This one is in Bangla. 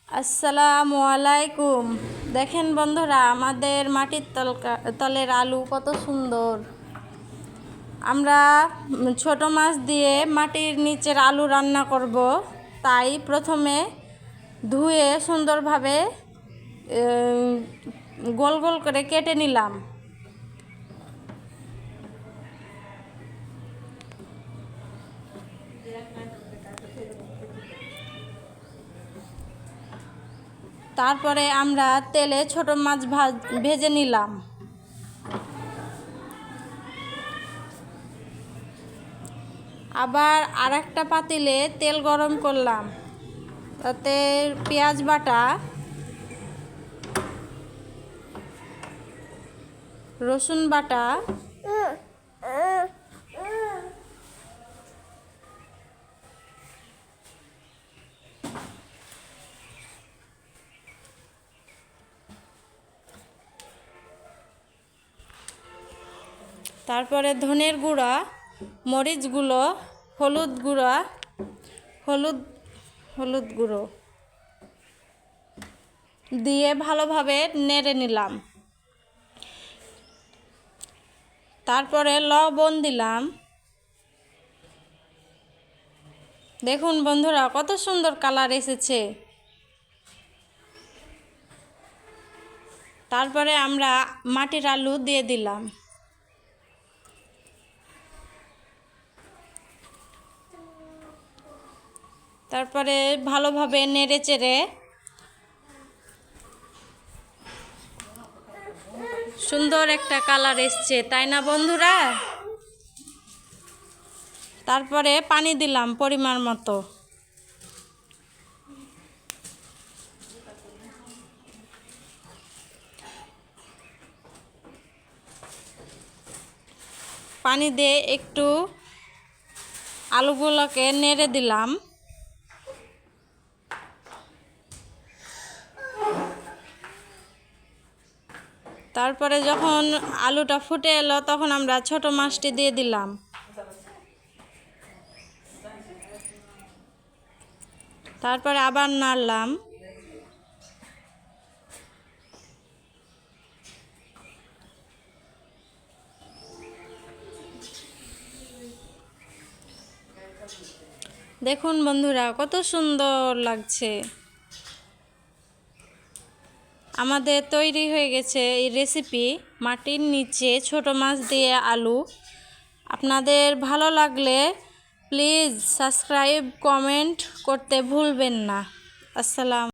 আসসালামু আলাইকুম। দেখেন বন্ধুরা, আমাদের মাটির তলের আলু কত সুন্দর। আমরা ছোট মাছ দিয়ে মাটির নিচের আলু রান্না করব, তাই প্রথমে ধুয়ে সুন্দরভাবে গোল গোল করে কেটে নিলাম। তারপরে আমরা তেলে ছোট মাছ ভেজে নিলাম। আবার আরেকটা পাতিলে তেল গরম করলাম, তাতে পেঁয়াজ বাটা, রসুন বাটা, তারপরে ধনের গুঁড়া, মরিচ গুঁড়ো, হলুদ গুঁড়ো দিয়ে ভালোভাবে নেড়ে নিলাম। তারপরে লবণ দিলাম। দেখুন বন্ধুরা, কত সুন্দর কালার এসেছে। তারপরে আমরা মাটির আলু দিয়ে দিলাম। তারপরে ভালোভাবে নেড়ে চেড়ে সুন্দর একটা কালার এসছে, তাই না বন্ধুরা? তারপরে পানি দিলাম পরিমাণ মতো। পানি দিয়ে একটু আলুগুলোকে নেড়ে দিলাম। তারপরে যখন আলুটা ফুটে এলো, তখন আমরা ছোট মাছটি দিয়ে দিলাম। তারপরে আবার নাড়লাম। দেখুন বন্ধুরা, কত সুন্দর লাগছে। আমাদের তৈরি হয়ে গেছে এই রেসিপি, মাটির নিচে ছোট মাছ দিয়ে আলু। আপনাদের ভালো লাগলে প্লিজ সাবস্ক্রাইব, কমেন্ট করতে ভুলবেন না। আসসালাম।